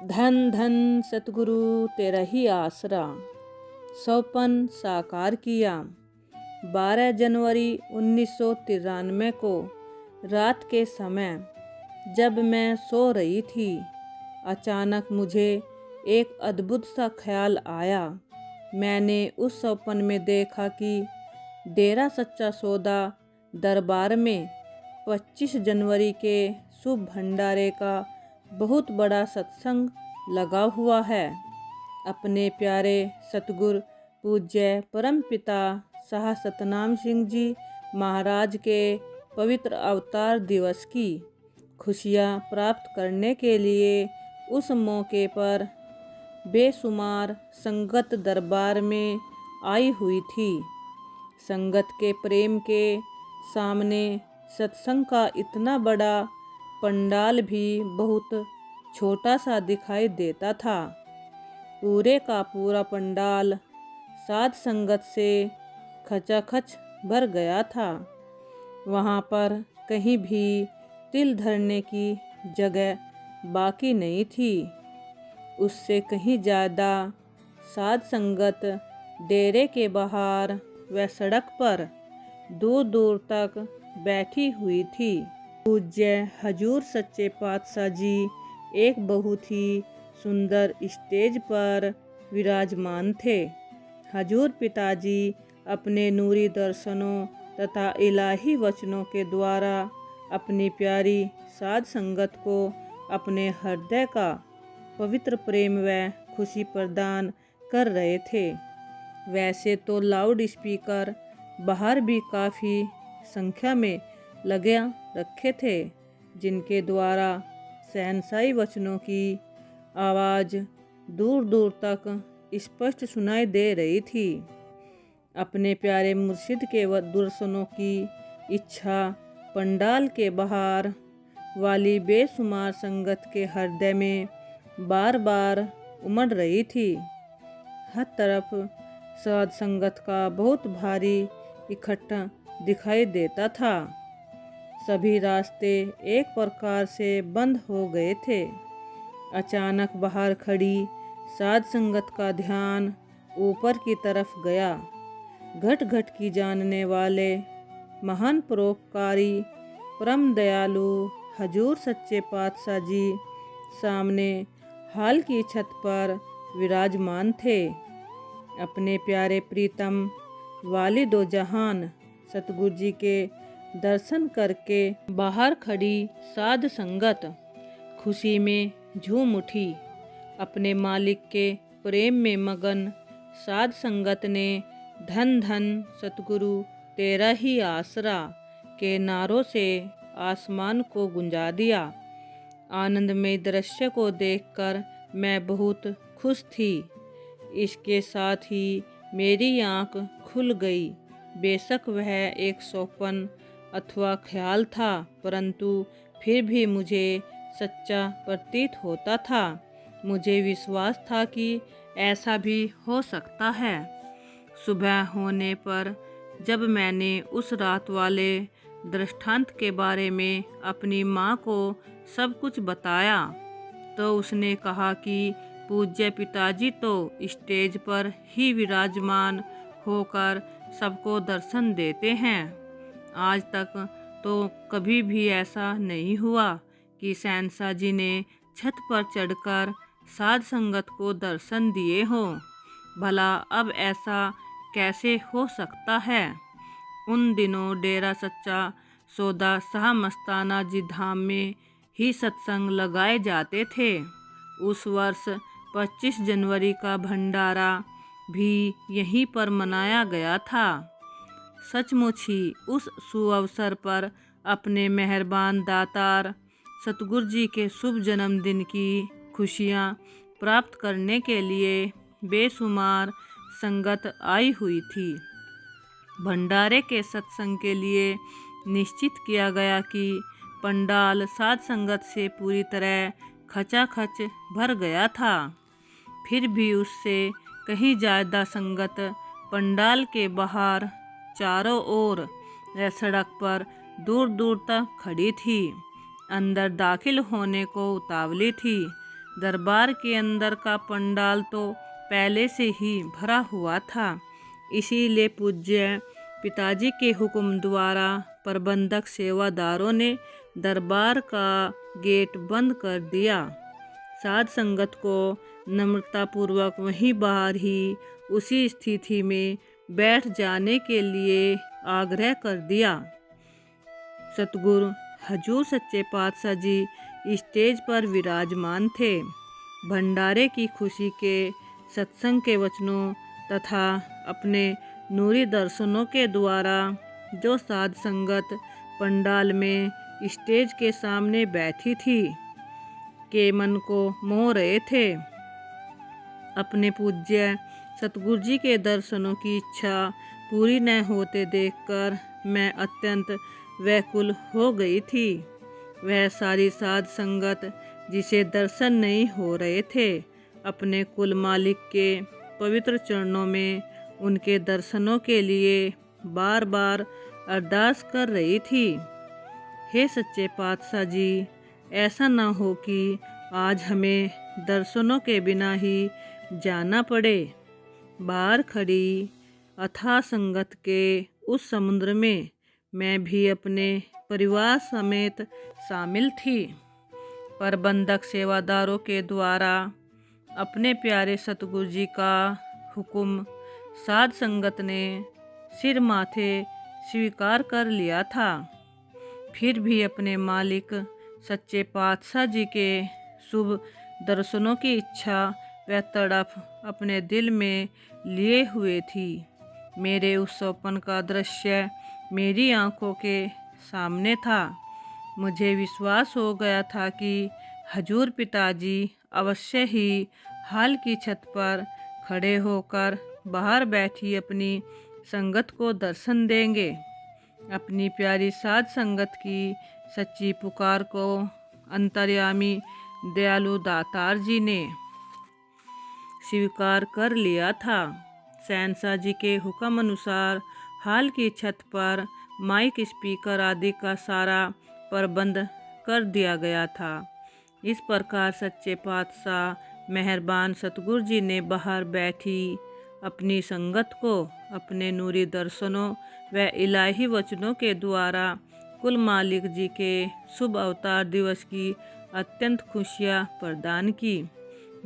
धन धन सतगुरु तेरा ही आसरा, सौपन साकार किया। 12 जनवरी 1993 को रात के समय जब मैं सो रही थी, अचानक मुझे एक अद्भुत सा ख्याल आया। मैंने उस सौपन में देखा कि डेरा सच्चा सौदा दरबार में 25 जनवरी के शुभ भंडारे का बहुत बड़ा सत्संग लगा हुआ है। अपने प्यारे सतगुरु पूज्य परमपिता शाह सतनाम सिंह जी महाराज के पवित्र अवतार दिवस की खुशियाँ प्राप्त करने के लिए उस मौके पर बेशुमार संगत दरबार में आई हुई थी। संगत के प्रेम के सामने सत्संग का इतना बड़ा पंडाल भी बहुत छोटा सा दिखाई देता था। पूरे का पूरा पंडाल साध संगत से खचाखच भर गया था। वहाँ पर कहीं भी तिल धरने की जगह बाकी नहीं थी। उससे कहीं ज़्यादा साध संगत डेरे के बाहर व सड़क पर दूर दूर तक बैठी हुई थी। पूज्य हजूर सच्चे पातशाह जी एक बहुत ही सुंदर स्टेज पर विराजमान थे। हजूर पिताजी अपने नूरी दर्शनों तथा इलाही वचनों के द्वारा अपनी प्यारी साध संगत को अपने हृदय का पवित्र प्रेम व खुशी प्रदान कर रहे थे। वैसे तो लाउड स्पीकर बाहर भी काफ़ी संख्या में लगे रखे थे, जिनके द्वारा शहंशाही वचनों की आवाज़ दूर दूर तक स्पष्ट सुनाई दे रही थी। अपने प्यारे मुर्शिद के दर्शनों की इच्छा पंडाल के बाहर वाली बेशुमार संगत के हृदय में बार बार उमड़ रही थी। हर तरफ साध संगत का बहुत भारी इकट्ठा दिखाई देता था। सभी रास्ते एक प्रकार से बंद हो गए थे। अचानक बाहर खड़ी साध संगत का ध्यान ऊपर की तरफ गया। घट घट की जानने वाले महान परोपकारी परम दयालु हजूर सच्चे पातशाह जी सामने हाल की छत पर विराजमान थे। अपने प्यारे प्रीतम वालिदो जहान सतगुरु जी के दर्शन करके बाहर खड़ी साध संगत खुशी में झूम उठी। अपने मालिक के प्रेम में मगन साध संगत ने धन धन सतगुरु तेरा ही आसरा के नारों से आसमान को गुंजा दिया। आनंदमय दृश्य को देखकर मैं बहुत खुश थी। इसके साथ ही मेरी आँख खुल गई। बेशक वह एक सौपन अथवा ख्याल था, परंतु फिर भी मुझे सच्चा प्रतीत होता था। मुझे विश्वास था कि ऐसा भी हो सकता है। सुबह होने पर जब मैंने उस रात वाले दृष्टांत के बारे में अपनी माँ को सब कुछ बताया, तो उसने कहा कि पूज्य पिताजी तो स्टेज पर ही विराजमान होकर सबको दर्शन देते हैं। आज तक तो कभी भी ऐसा नहीं हुआ कि शहंशाह जी ने छत पर चढ़कर साध संगत को दर्शन दिए हों। भला अब ऐसा कैसे हो सकता है। उन दिनों डेरा सच्चा सौदा शाह मस्ताना जी धाम में ही सत्संग लगाए जाते थे। उस वर्ष 25 जनवरी का भंडारा भी यहीं पर मनाया गया था। सचमुच ही उस सुअवसर पर अपने मेहरबान दातार सतगुरु जी के शुभ जन्मदिन की खुशियाँ प्राप्त करने के लिए बेशुमार संगत आई हुई थी। भंडारे के सत्संग के लिए निश्चित किया गया कि पंडाल साध संगत से पूरी तरह खचाखच भर गया था। फिर भी उससे कहीं ज़्यादा संगत पंडाल के बाहर चारों ओर सड़क पर दूर दूर तक खड़ी थी। अंदर दाखिल होने को उतावली थी। दरबार के अंदर का पंडाल तो पहले से ही भरा हुआ था, इसीलिए पूज्य पिताजी के हुक्म द्वारा प्रबंधक सेवादारों ने दरबार का गेट बंद कर दिया। साध संगत को नम्रतापूर्वक वहीं बाहर ही उसी स्थिति में बैठ जाने के लिए आग्रह कर दिया। सतगुरु हजूर सच्चे पातशाह जी स्टेज पर विराजमान थे। भंडारे की खुशी के, सत्संग के वचनों तथा अपने नूरी दर्शनों के द्वारा जो साध संगत पंडाल में स्टेज के सामने बैठी थी के मन को मोह रहे थे। अपने पूज्य सतगुरु जी के दर्शनों की इच्छा पूरी न होते देखकर मैं अत्यंत व्याकुल हो गई थी। वह सारी साध संगत जिसे दर्शन नहीं हो रहे थे, अपने कुल मालिक के पवित्र चरणों में उनके दर्शनों के लिए बार बार अरदास कर रही थी। हे सच्चे पातशाह जी, ऐसा ना हो कि आज हमें दर्शनों के बिना ही जाना पड़े। बाहर खड़ी अथाह संगत के उस समुद्र में मैं भी अपने परिवार समेत शामिल थी। प्रबंधक सेवादारों के द्वारा अपने प्यारे सतगुरु जी का हुक्म साध संगत ने सिर माथे स्वीकार कर लिया था। फिर भी अपने मालिक सच्चे पातशाह जी के शुभ दर्शनों की इच्छा व तड़प अपने दिल में लिए हुए थी। मेरे उस स्वप्न का दृश्य मेरी आंखों के सामने था। मुझे विश्वास हो गया था कि हजूर पिताजी अवश्य ही हाल की छत पर खड़े होकर बाहर बैठी अपनी संगत को दर्शन देंगे। अपनी प्यारी साध संगत की सच्ची पुकार को अंतर्यामी दयालु दातार जी ने स्वीकार कर लिया था। शहंशाह जी के हुक्म अनुसार हाल की छत पर माइक, स्पीकर आदि का सारा प्रबंध कर दिया गया था। इस प्रकार सच्चे पातशाह मेहरबान सतगुरु जी ने बाहर बैठी अपनी संगत को अपने नूरी दर्शनों व इलाही वचनों के द्वारा कुल मालिक जी के शुभ अवतार दिवस की अत्यंत खुशियाँ प्रदान की।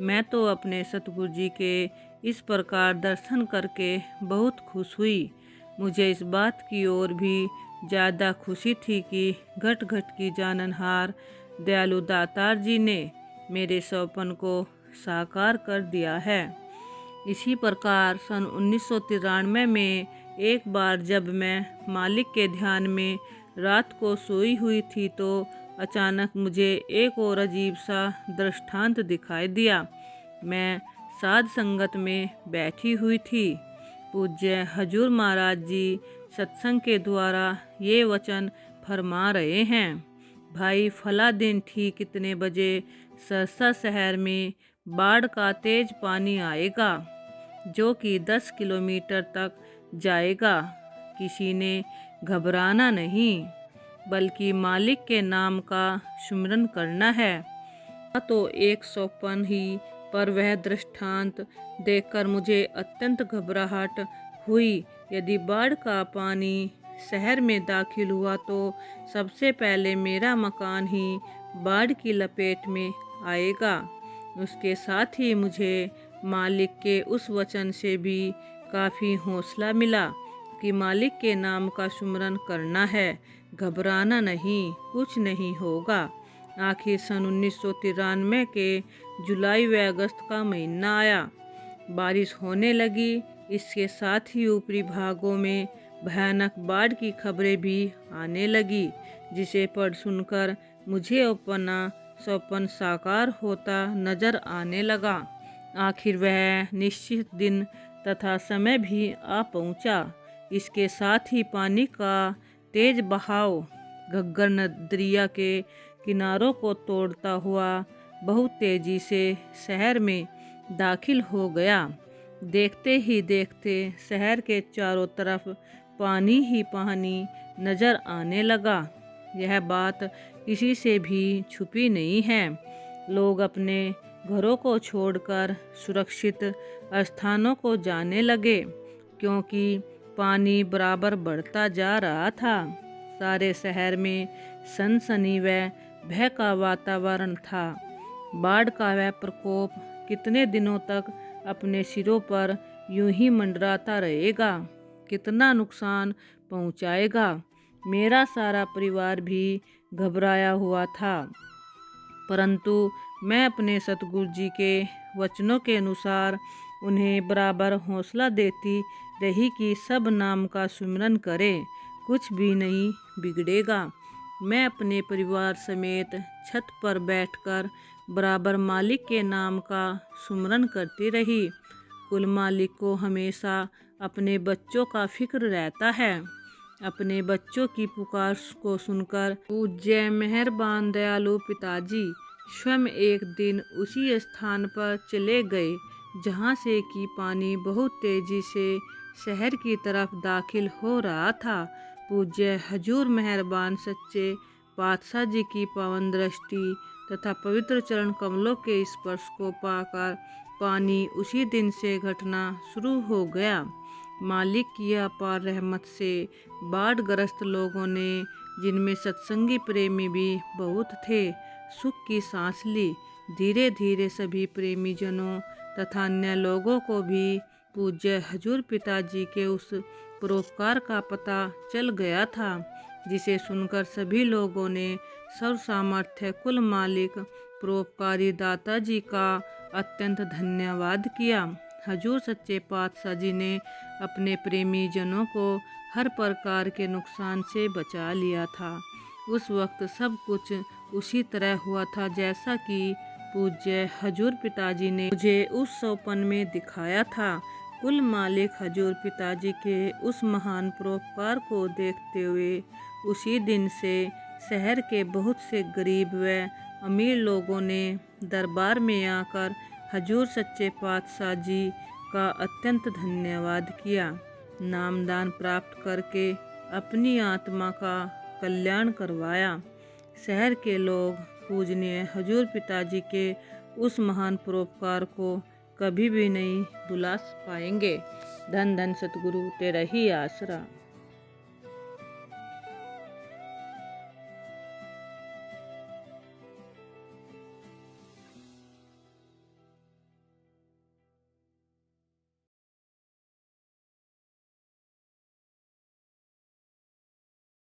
मैं तो अपने सतगुरु जी के इस प्रकार दर्शन करके बहुत खुश हुई। मुझे इस बात की ओर भी ज़्यादा खुशी थी कि घट घट की जाननहार दयालु दातार जी ने मेरे सपन को साकार कर दिया है। इसी प्रकार सन 1993 में एक बार जब मैं मालिक के ध्यान में रात को सोई हुई थी तो अचानक मुझे एक और अजीब सा दृष्टांत दिखाई दिया। मैं साध संगत में बैठी हुई थी। पूज्य हजूर महाराज जी सत्संग के द्वारा ये वचन फरमा रहे हैं, भाई फला दिन ठीक कितने बजे सरसा शहर में बाढ़ का तेज पानी आएगा जो कि 10 किलोमीटर तक जाएगा। किसी ने घबराना नहीं बल्कि मालिक के नाम का सुमिरन करना है। तो एक स्वप्न ही पर वह दृष्टांत देखकर मुझे अत्यंत घबराहट हुई। यदि बाढ़ का पानी शहर में दाखिल हुआ तो सबसे पहले मेरा मकान ही बाढ़ की लपेट में आएगा। उसके साथ ही मुझे मालिक के उस वचन से भी काफ़ी हौसला मिला कि मालिक के नाम का सुमिरन करना है, घबराना नहीं, कुछ नहीं होगा। आखिर सन 1993 के जुलाई व अगस्त का महीना आया। बारिश होने लगी। इसके साथ ही ऊपरी भागों में भयानक बाढ़ की खबरें भी आने लगी, जिसे पढ़ सुनकर मुझे अपना स्वप्न साकार होता नजर आने लगा। आखिर वह निश्चित दिन तथा समय भी आ पहुंचा। इसके साथ ही पानी का तेज बहाव घग्गर दरिया के किनारों को तोड़ता हुआ बहुत तेजी से शहर में दाखिल हो गया। देखते ही देखते शहर के चारों तरफ पानी ही पानी नजर आने लगा। यह बात किसी से भी छुपी नहीं है। लोग अपने घरों को छोड़कर सुरक्षित स्थानों को जाने लगे, क्योंकि पानी बराबर बढ़ता जा रहा था। सारे शहर में सनसनी व भय का वातावरण था। बाढ़ का वह प्रकोप कितने दिनों तक अपने सिरों पर यूं ही मंडराता रहेगा, कितना नुकसान पहुंचाएगा। मेरा सारा परिवार भी घबराया हुआ था, परंतु मैं अपने सतगुरु जी के वचनों के अनुसार उन्हें बराबर हौसला देती रही कि सब नाम का सुमिरन करें, कुछ भी नहीं बिगड़ेगा। मैं अपने परिवार समेत छत पर बैठकर बराबर मालिक के नाम का सुमिरन करती रही। कुल मालिक को हमेशा अपने बच्चों का फिक्र रहता है। अपने बच्चों की पुकार को सुनकर पूज्य मेहरबान दयालु पिताजी स्वयं एक दिन उसी स्थान पर चले गए जहाँ से कि पानी बहुत तेजी से शहर की तरफ दाखिल हो रहा था। पूज्य हजूर मेहरबान सच्चे पातशाह जी की पावन दृष्टि तथा पवित्र चरण कमलों के स्पर्श को पाकर पानी उसी दिन से घटना शुरू हो गया। मालिक की अपार रहमत से बाढ़ग्रस्त लोगों ने, जिनमें सत्संगी प्रेमी भी बहुत थे, सुख की सांस ली। धीरे धीरे सभी प्रेमी जनों तथा अन्य लोगों को भी पूज्य हजूर पिताजी के उस परोपकार का पता चल गया था, जिसे सुनकर सभी लोगों ने सर्व सामर्थ्य कुल मालिक परोपकारी दाता जी का अत्यंत धन्यवाद किया। हजूर सच्चे पातशाह जी ने अपने प्रेमी जनों को हर प्रकार के नुकसान से बचा लिया था। उस वक्त सब कुछ उसी तरह हुआ था जैसा कि पूज्य हजूर पिताजी ने मुझे उस सौपन में दिखाया था। कुल मालिक हजूर पिताजी के उस महान परोपकार को देखते हुए उसी दिन से शहर के बहुत से गरीब व अमीर लोगों ने दरबार में आकर हजूर सच्चे पातशाह जी का अत्यंत धन्यवाद किया। नामदान प्राप्त करके अपनी आत्मा का कल्याण करवाया। शहर के लोग पूजनीय हजूर पिताजी के उस महान परोपकार को कभी भी नहीं भुला पाएंगे। धन धन सतगुरु तेरा ही आसरा।